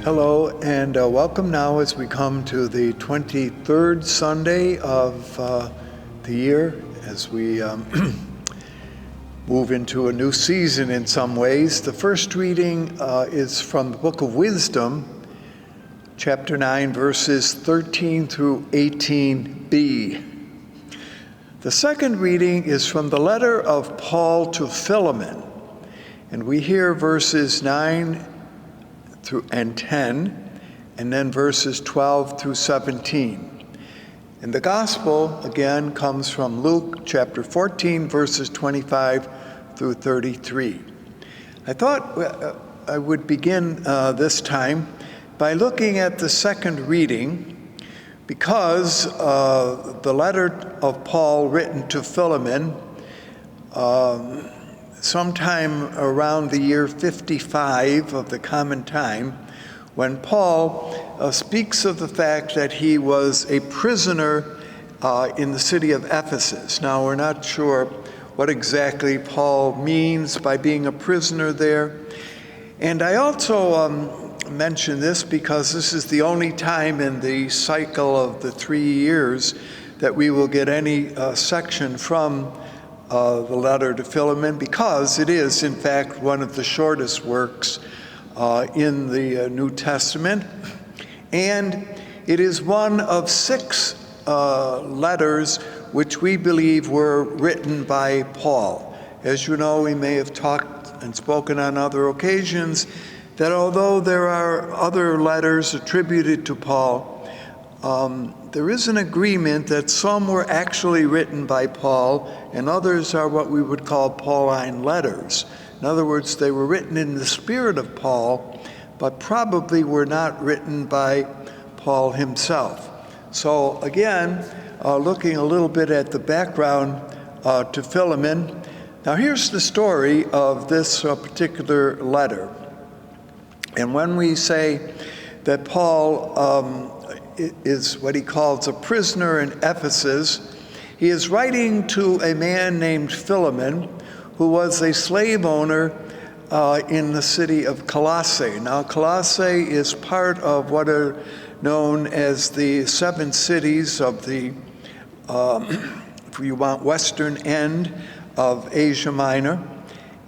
Hello, and welcome now as we come to the 23rd Sunday of the year, as we move into a new season in some ways. The first reading is from the book of Wisdom, chapter 9, verses 13 through 18b. The second reading is from the letter of Paul to Philemon, and we hear verses 9 and 10, and then verses 12 through 17. And the gospel, again, comes from Luke chapter 14, verses 25 through 33. I thought I would begin this time by looking at the second reading, because the letter of Paul written to Philemon sometime around the year 55 of the Common Time, when Paul speaks of the fact that he was a prisoner in the city of Ephesus. Now, we're not sure what exactly Paul means by being a prisoner there. And I also mention this because this is the only time in the cycle of the 3 years that we will get any section from the letter to Philemon, because it is, in fact, one of the shortest works in the New Testament. And it is one of 6 letters which we believe were written by Paul. As you know, we may have talked and spoken on other occasions that although there are other letters attributed to Paul, there is an agreement that some were actually written by Paul and others are what we would call Pauline letters. In other words, they were written in the spirit of Paul, but probably were not written by Paul himself. So again, looking a little bit at the background to Philemon. Now here's the story of this particular letter. And when we say that Paul is what he calls a prisoner in Ephesus, he is writing to a man named Philemon, who was a slave owner in the city of Colossae. Now, Colossae is part of what are known as the 7 cities of the, if you want, western end of Asia Minor.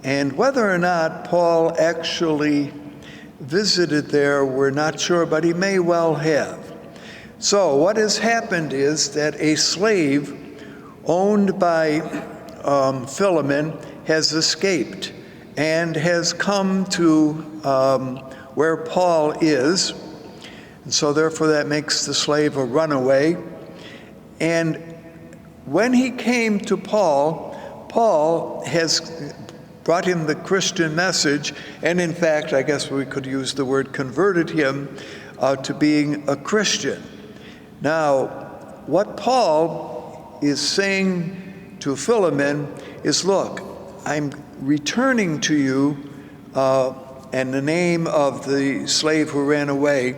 And whether or not Paul actually visited there, we're not sure, but he may well have. So what has happened is that a slave owned by Philemon has escaped and has come to where Paul is. And so therefore that makes the slave a runaway. And when he came to Paul, Paul has brought him the Christian message, and in fact, I guess we could use the word converted him to being a Christian. Now, what Paul is saying to Philemon is, look, I'm returning to you, and the name of the slave who ran away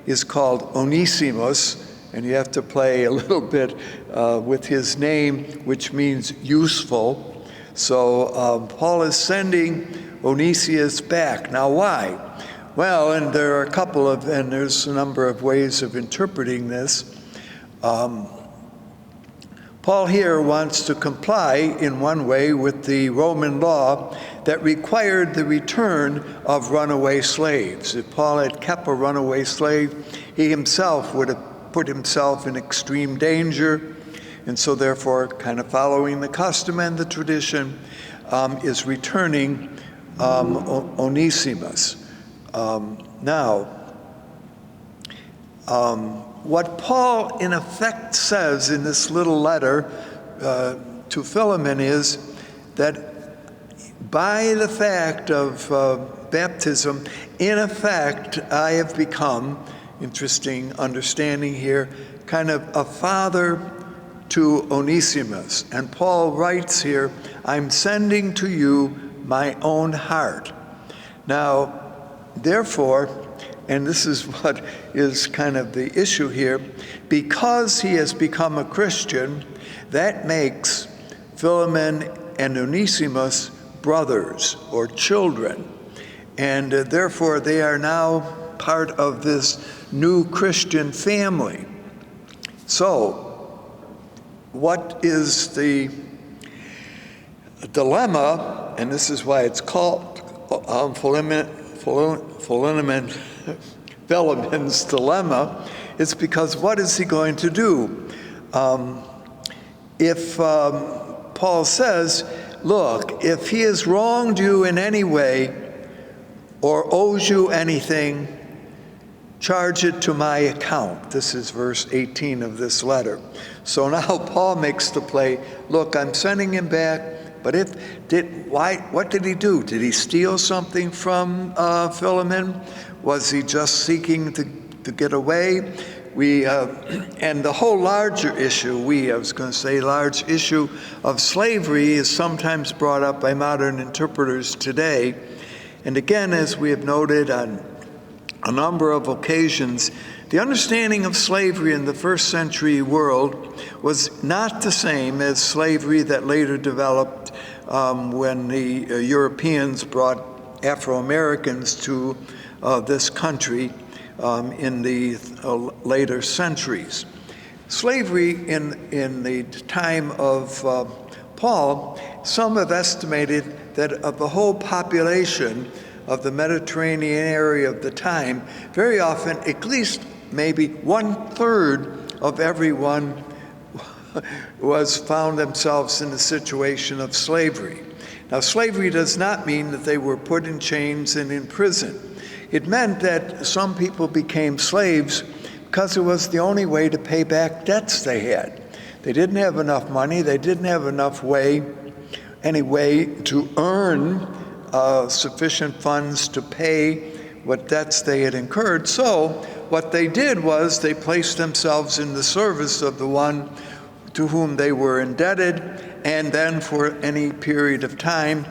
is called Onesimus, and you have to play a little bit with his name, which means useful. So Paul is sending Onesimus back. Now, why? Well, and there's a number of ways of interpreting this. Paul here wants to comply in one way with the Roman law that required the return of runaway slaves. If Paul had kept a runaway slave, he himself would have put himself in extreme danger, and so therefore, kind of following the custom and the tradition, is returning Onesimus. What Paul in effect says in this little letter to Philemon is that by the fact of baptism, in effect, I have become, interesting understanding here, kind of a father to Onesimus. And Paul writes here, I'm sending to you my own heart. Now, therefore, and this is what is kind of the issue here, because he has become a Christian, that makes Philemon and Onesimus brothers or children. And therefore they are now part of this new Christian family. So, what is the dilemma, and this is why it's called Philemon's dilemma, it's because what is he going to do? If Paul says, look, if he has wronged you in any way or owes you anything, charge it to my account. This is verse 18 of this letter. So now Paul makes the play, look, I'm sending him back, but what did he do? Did he steal something from Philemon? Was he just seeking to get away? And the whole larger issue, large issue of slavery is sometimes brought up by modern interpreters today. And again, as we have noted on a number of occasions, the understanding of slavery in the first century world was not the same as slavery that later developed when the Europeans brought Afro-Americans to this country in the later centuries. Slavery in the time of Paul, some have estimated that of the whole population of the Mediterranean area of the time, very often at least maybe 1/3 of everyone found themselves in a situation of slavery. Now, slavery does not mean that they were put in chains and in prison. It meant that some people became slaves because it was the only way to pay back debts they had. They didn't have enough money. They didn't have enough any way to earn sufficient funds to pay what debts they had incurred. So what they did was they placed themselves in the service of the one to whom they were indebted, and then for any period of time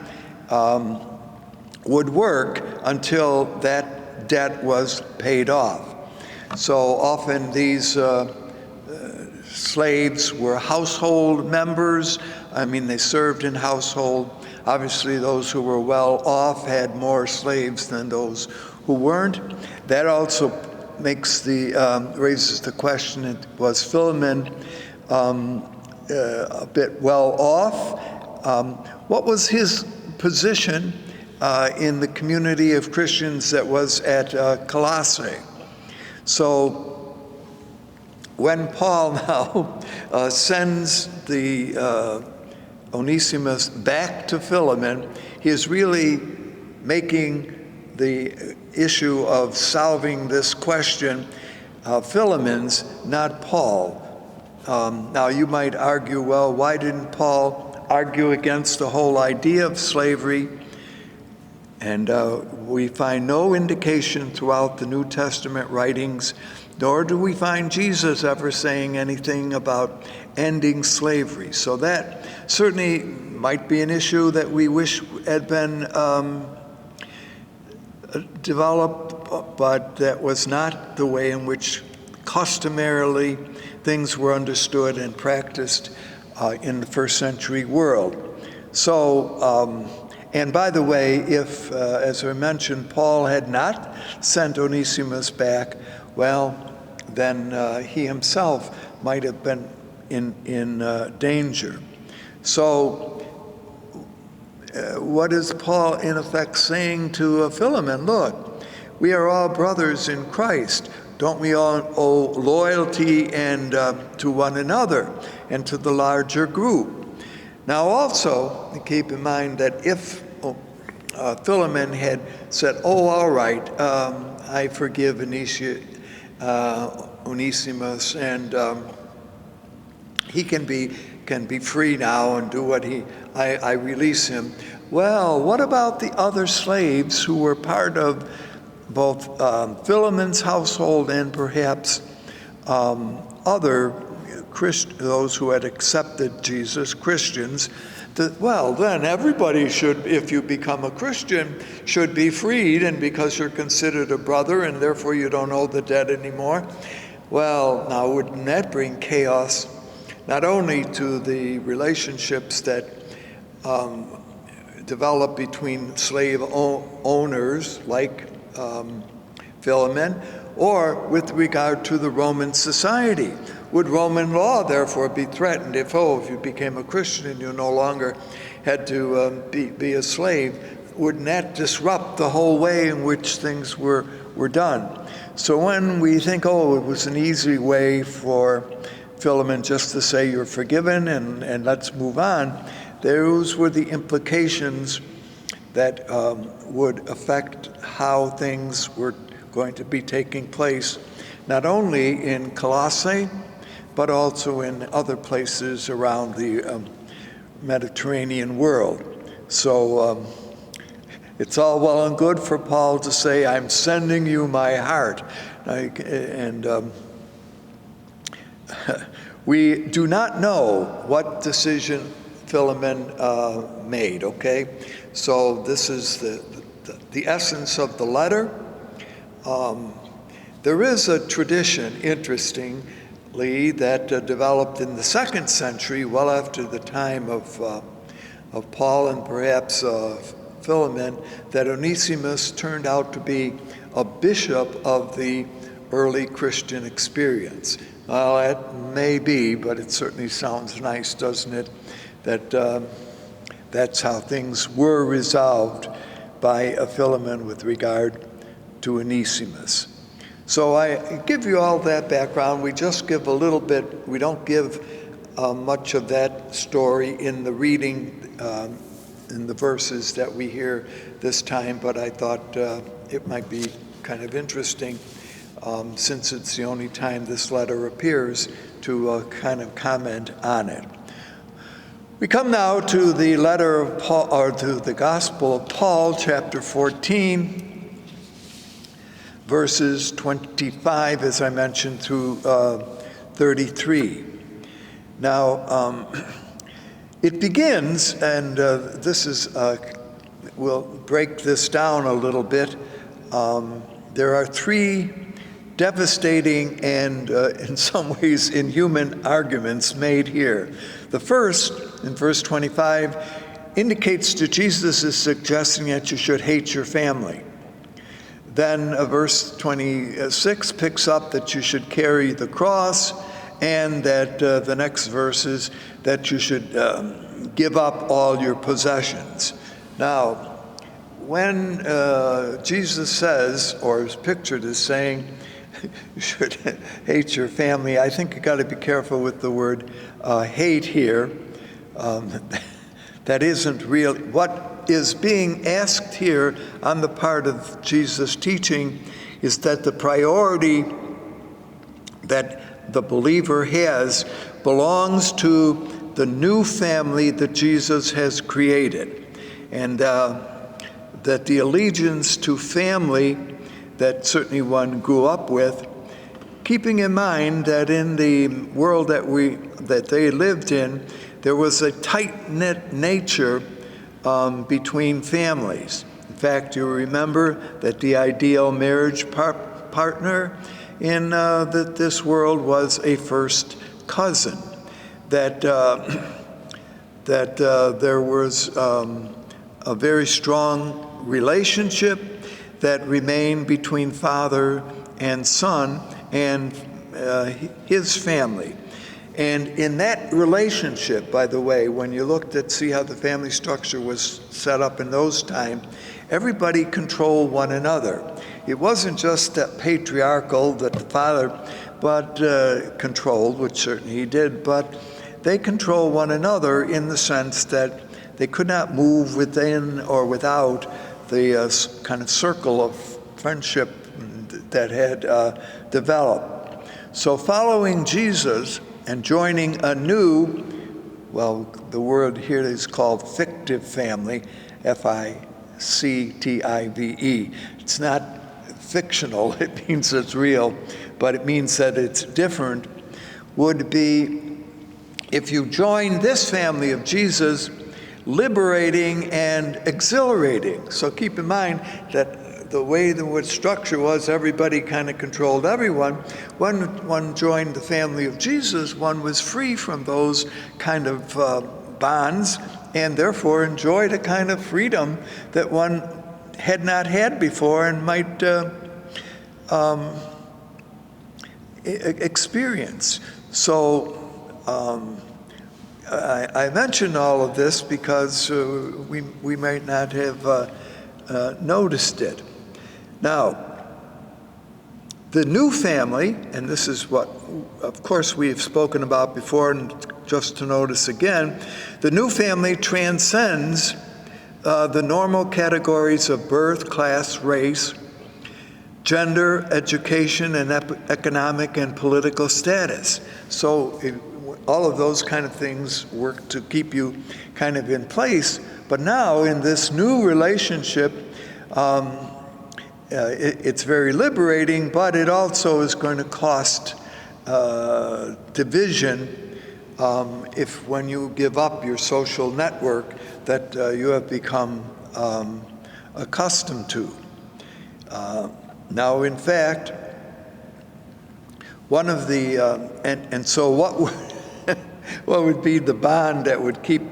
would work until that debt was paid off. So often these slaves were household members. I mean, they served in household. Obviously, those who were well off had more slaves than those who weren't. That also raises the question, was Philemon a bit well off? What was his position in the community of Christians that was at Colossae? So when Paul now sends the Onesimus back to Philemon, he is really making the issue of solving this question Philemon's, not Paul. Now you might argue, well, why didn't Paul argue against the whole idea of slavery? And we find no indication throughout the New Testament writings, nor do we find Jesus ever saying anything about ending slavery. So that certainly might be an issue that we wish had been developed, but that was not the way in which customarily things were understood and practiced in the first century world. So, and by the way, if, as I mentioned, Paul had not sent Onesimus back, well, then he himself might have been in danger. So, what is Paul in effect saying to Philemon? Look, we are all brothers in Christ. Don't we all owe loyalty and to one another and to the larger group? Now also, keep in mind that if Philemon had said, oh, all right, I forgive Onesimus, and he can be free now and do what I release him. Well, what about the other slaves who were part of both Philemon's household and perhaps other those who had accepted Jesus, Christians? Well, then everybody should, if you become a Christian, should be freed, and because you're considered a brother and therefore you don't owe the debt anymore. Well, now wouldn't that bring chaos not only to the relationships that develop between slave owners like Philemon, or with regard to the Roman society. Would Roman law therefore be threatened if you became a Christian and you no longer had to be a slave? Wouldn't that disrupt the whole way in which things were done? So when we think, it was an easy way for Philemon just to say you're forgiven and let's move on, those were the implications that would affect how things were going to be taking place, not only in Colossae, but also in other places around the Mediterranean world. So it's all well and good for Paul to say, I'm sending you my heart. We do not know what decision Philemon made, okay? So this is the essence of the letter. There is a tradition, interestingly, that developed in the 2nd century, well after the time of Paul and perhaps Philemon, that Onesimus turned out to be a bishop of the early Christian experience. Well, that may be, but it certainly sounds nice, doesn't it? That that's how things were resolved by Philemon with regard to Onesimus. So I give you all that background. We just give a little bit. We don't give much of that story in the reading, in the verses that we hear this time, but I thought it might be kind of interesting, since it's the only time this letter appears, to kind of comment on it. We come now to the letter of Paul, or to the Gospel of Paul, chapter 14, verses 25, as I mentioned, through 33. Now, it begins, and this is, we'll break this down a little bit. There are 3 devastating and, in some ways, inhuman arguments made here. The first, in verse 25, indicates that Jesus is suggesting that you should hate your family. Then verse 26 picks up that you should carry the cross, and that the next verse is that you should give up all your possessions. Now, when Jesus says, or is pictured as saying, you should hate your family, I think you got to be careful with the word hate here. That isn't real. What is being asked here on the part of Jesus' teaching is that the priority that the believer has belongs to the new family that Jesus has created, and that the allegiance to family that certainly one grew up with, keeping in mind that in the world that they lived in, there was a tight-knit nature between families. In fact, you remember that the ideal marriage partner in this world was a first cousin, that there was a very strong relationship that remained between father and son and his family. And in that relationship, by the way, when you looked at see how the family structure was set up in those times, everybody controlled one another. It wasn't just that patriarchal that the father controlled, which certainly he did, but they controlled one another in the sense that they could not move within or without the kind of circle of friendship that had developed. So following Jesus and joining a new, well, the word here is called fictive family, F-I-C-T-I-V-E. It's not fictional, it means it's real, but it means that it's different, would be, if you join this family of Jesus, liberating and exhilarating. So keep in mind that the way the structure was, everybody kind of controlled everyone. When one joined the family of Jesus, one was free from those kind of bonds, and therefore enjoyed a kind of freedom that one had not had before and might experience. So I mention all of this because we might not have noticed it. Now, the new family, and this is what, of course, we've spoken about before, and just to notice again, the new family transcends the normal categories of birth, class, race, gender, education, and economic and political status. So all of those kind of things work to keep you kind of in place. But now in this new relationship, it's very liberating, but it also is going to cost division if when you give up your social network that you have become accustomed to. Now, in fact, one of the, and so what would be the bond that would keep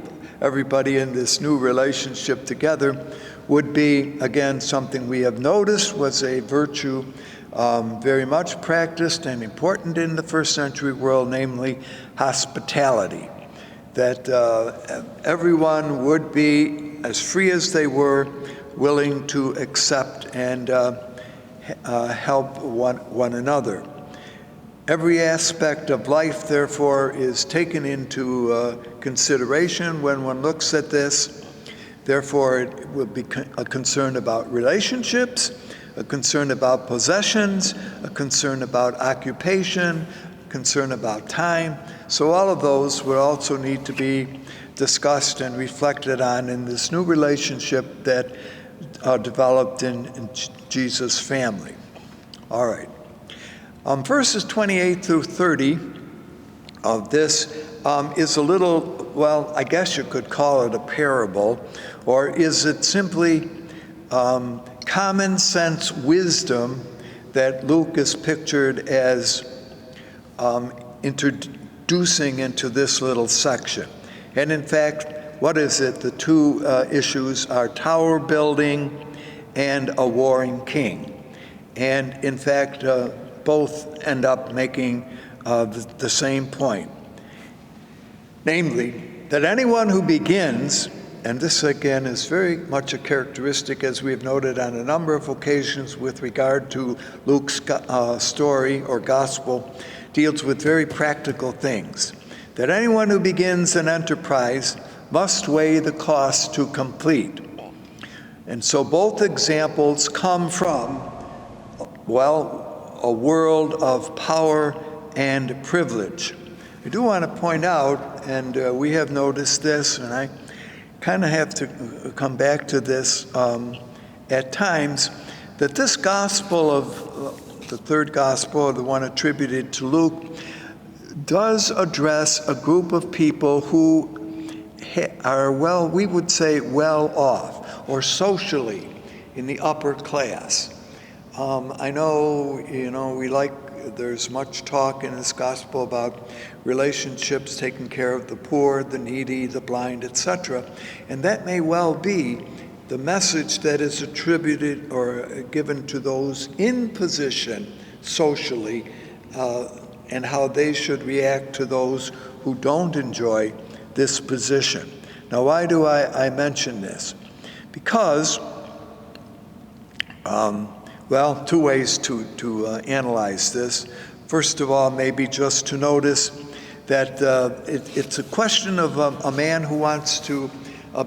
everybody in this new relationship together would be, again, something we have noticed was a virtue very much practiced and important in the first century world, namely hospitality. That everyone would be, as free as they were, willing to accept and help one another. Every aspect of life, therefore, is taken into consideration when one looks at this. Therefore, it will be a concern about relationships, a concern about possessions, a concern about occupation, concern about time. So all of those will also need to be discussed and reflected on in this new relationship that developed in Jesus' family. All right. Verses 28 through 30 of this is a little, well, I guess you could call it a parable, or is it simply common sense wisdom that Luke is pictured as introducing into this little section? And in fact, what is it? The two issues are tower building and a warring king. And in fact, both end up making the same point. Namely, that anyone who begins, and this again is very much a characteristic, as we have noted on a number of occasions with regard to Luke's story or gospel, deals with very practical things. That anyone who begins an enterprise must weigh the cost to complete. And so both examples come from, well, a world of power and privilege. I do want to point out, and we have noticed this, and I kind of have to come back to this at times, that this gospel of the third gospel, the one attributed to Luke, does address a group of people who are, well, we would say well off, or socially in the upper class. I know, there's much talk in this gospel about relationships, taking care of the poor, the needy, the blind, etc. And that may well be the message that is attributed or given to those in position socially, and how they should react to those who don't enjoy this position. Now, why do I mention this? Because well, two ways to analyze this. First of all, maybe just to notice that it's a question of a man who wants to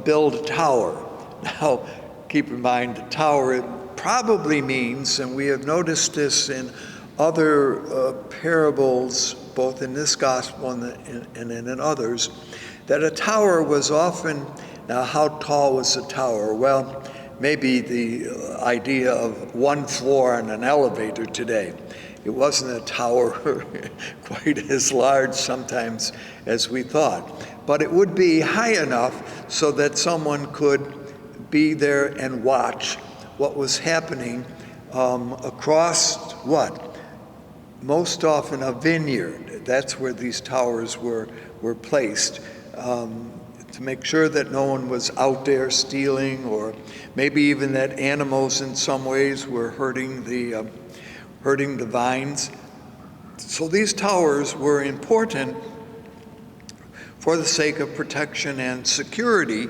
build a tower. Now, keep in mind, the tower, it probably means, and we have noticed this in other parables, both in this gospel and in others, that a tower was often, now how tall was a tower? Well, maybe the idea of one floor on an elevator today. It wasn't a tower quite as large sometimes as we thought, but it would be high enough so that someone could be there and watch what was happening across what? Most often a vineyard. That's where these towers were placed. To make sure that no one was out there stealing, or maybe even that animals in some ways were hurting the hurting the vines. So these towers were important for the sake of protection and security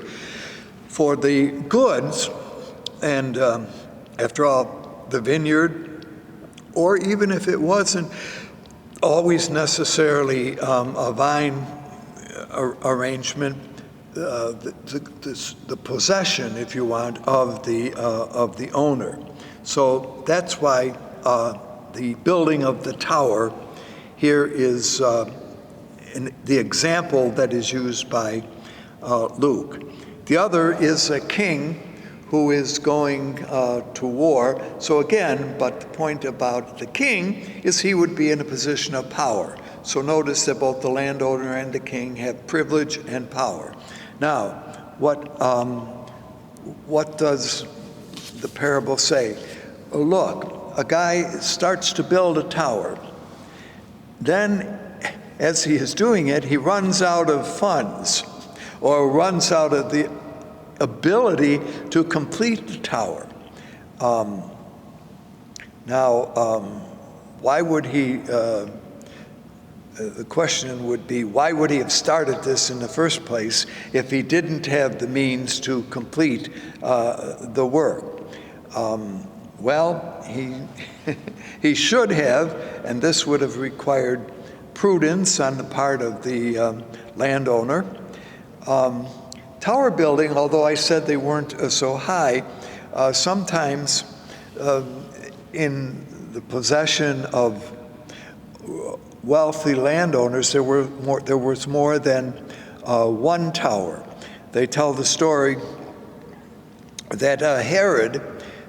for the goods. And after all, the vineyard, or even if it wasn't always necessarily a vine arrangement, the possession, if you want, of the owner. So that's why the building of the tower here is the example that is used by Luke. The other is a king who is going to war. So again, but the point about the king is he would be in a position of power. So notice that both the landowner and the king have privilege and power. Now, what does the parable say? Look, a guy starts to build a tower. Then, as he is doing it, he runs out of funds or runs out of the ability to complete the tower. Why would he, the question would be, why would he have started this in the first place if he didn't have the means to complete the work? Well, he should have, and this would have required prudence on the part of the landowner. Tower building, although I said they weren't so high, sometimes in the possession of wealthy landowners, there was more than one tower. They tell the story that Herod,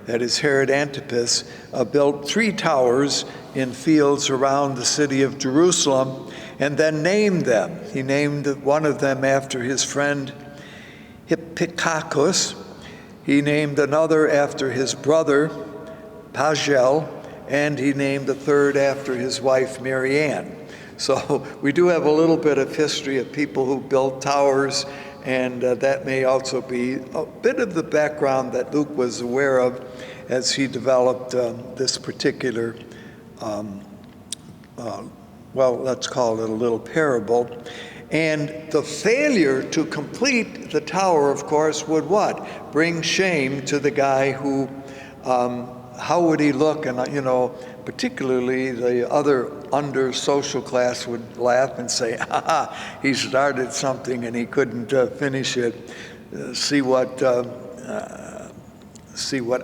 that is Herod Antipas, built 3 towers in fields around the city of Jerusalem and then named them. He named one of them after his friend Hippicacus. He named another after his brother Pagel, and he named the third after his wife Marianne. So we do have a little bit of history of people who built towers, and that may also be a bit of the background that Luke was aware of as he developed this particular, let's call it a little parable. And the failure to complete the tower, of course, would what? Bring shame to the guy who, how would he look? And, particularly the other under social class would laugh and say, he started something and he couldn't finish it. See what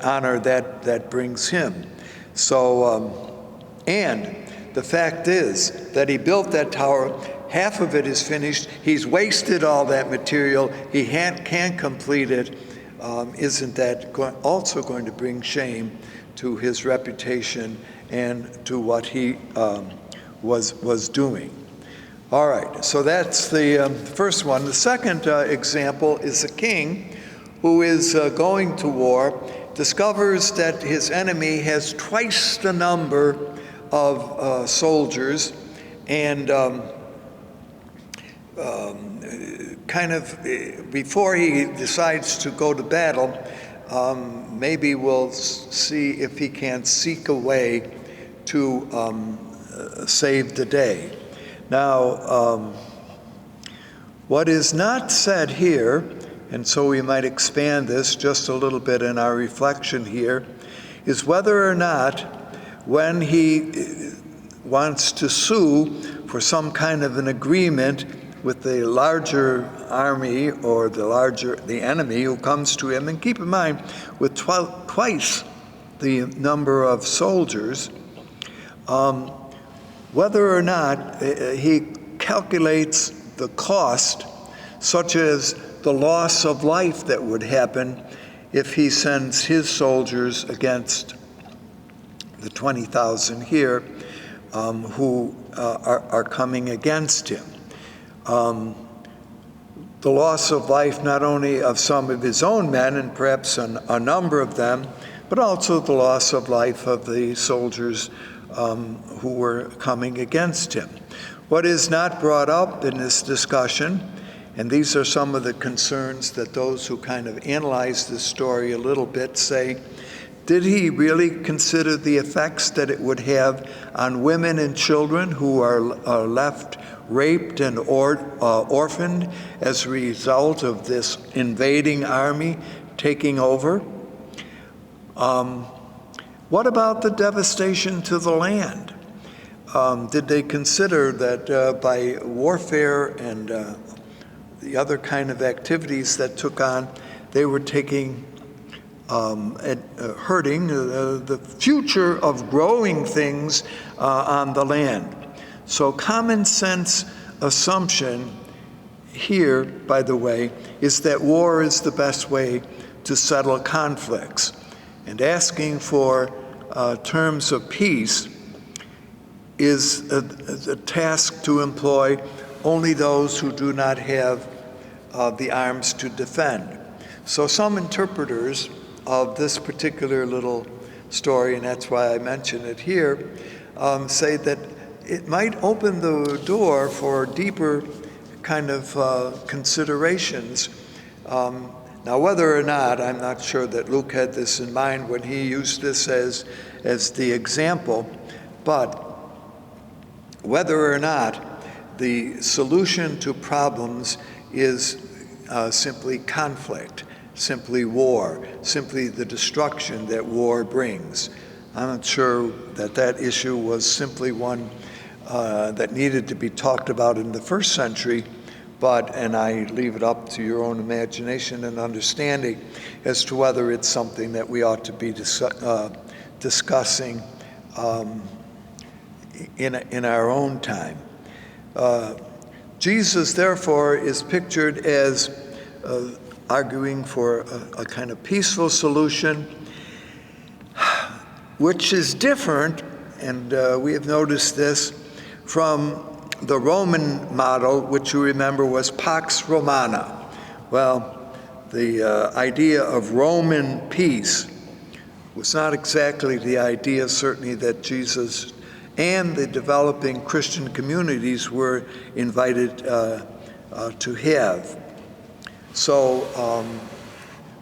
honor that brings him. So, and the fact is that he built that tower. Half of it is finished. He's wasted all that material. He can't complete it. Isn't that also going to bring shame to his reputation and to what he was doing? All right, so that's the first one. The second example is a king who is going to war, discovers that his enemy has twice the number of soldiers, and before he decides to go to battle, maybe we'll see if he can seek a way to save the day. Now, what is not said here, and so we might expand this just a little bit in our reflection here, is whether or not when he wants to sue for some kind of an agreement with the larger army or the enemy who comes to him, and keep in mind, with twice the number of soldiers, whether or not he calculates the cost, such as the loss of life that would happen if he sends his soldiers against the 20,000 here who are coming against him. The loss of life not only of some of his own men, and perhaps a number of them, but also the loss of life of the soldiers who were coming against him. What is not brought up in this discussion, and these are some of the concerns that those who kind of analyze this story a little bit say, Did he really consider the effects that it would have on women and children who are left raped and orphaned as a result of this invading army taking over? What about the devastation to the land? Did they consider that by warfare and the other kind of activities that took on, they were taking hurting the future of growing things on the land? So common sense assumption here, by the way, is that war is the best way to settle conflicts. And asking for terms of peace is a task to employ only those who do not have the arms to defend. So some interpreters of this particular little story, and that's why I mention it here, say that it might open the door for deeper kind of considerations. Now, whether or not, I'm not sure that Luke had this in mind when he used this as the example, but whether or not the solution to problems is simply conflict, simply war, simply the destruction that war brings. I'm not sure that that issue was simply one that needed to be talked about in the first century, and I leave it up to your own imagination and understanding as to whether it's something that we ought to be discussing in our own time. Jesus, therefore, is pictured as arguing for a kind of peaceful solution, which is different, and we have noticed this, from the Roman model, which you remember was Pax Romana. Well, the idea of Roman peace was not exactly the idea, certainly, that Jesus and the developing Christian communities were invited to have. So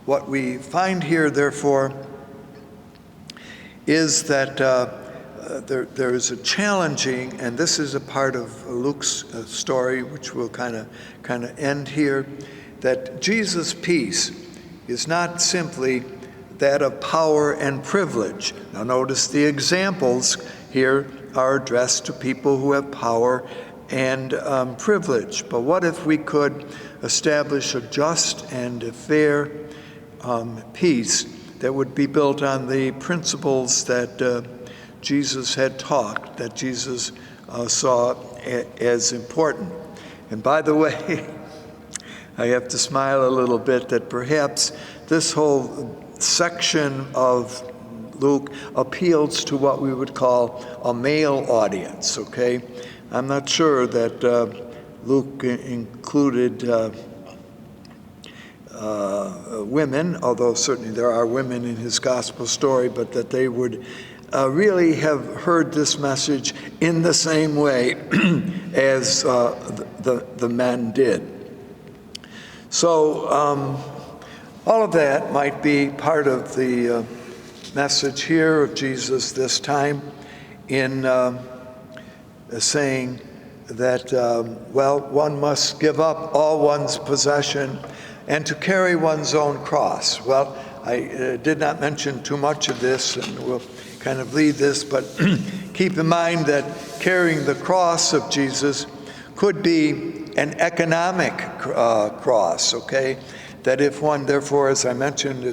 what we find here, therefore, is that there is a challenging, and this is a part of Luke's story, which will kind of end here, that Jesus' peace is not simply that of power and privilege. Now notice the examples here are addressed to people who have power and privilege. But what if we could establish a just and a fair peace that would be built on the principles that Jesus had taught, that Jesus saw as important? And by the way, I have to smile a little bit that perhaps this whole section of Luke appeals to what we would call a male audience, okay? I'm not sure that Luke included women, although certainly there are women in his gospel story, but that they would really have heard this message in the same way as the men did. So all of that might be part of the message here of Jesus this time in saying that, one must give up all one's possession and to carry one's own cross. Well, I did not mention too much of this, and we'll kind of leave this, but keep in mind that carrying the cross of Jesus could be an economic cross, okay? That if one, therefore, as we mentioned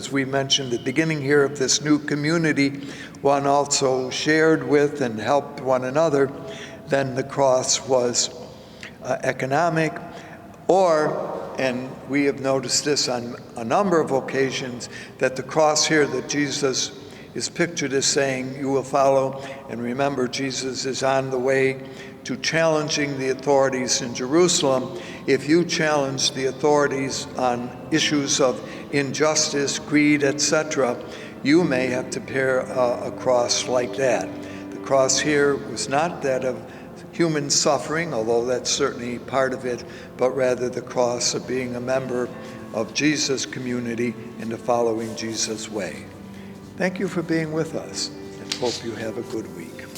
at the beginning here of this new community, one also shared with and helped one another, then the cross was economic. And we have noticed this on a number of occasions, that the cross here that Jesus is pictured as saying, you will follow, and remember, Jesus is on the way to challenging the authorities in Jerusalem. If you challenge the authorities on issues of injustice, greed, etc., you may have to bear a cross like that. The cross here was not that of human suffering, although that's certainly part of it, but rather the cross of being a member of Jesus' community and of following Jesus' way. Thank you for being with us, and hope you have a good week.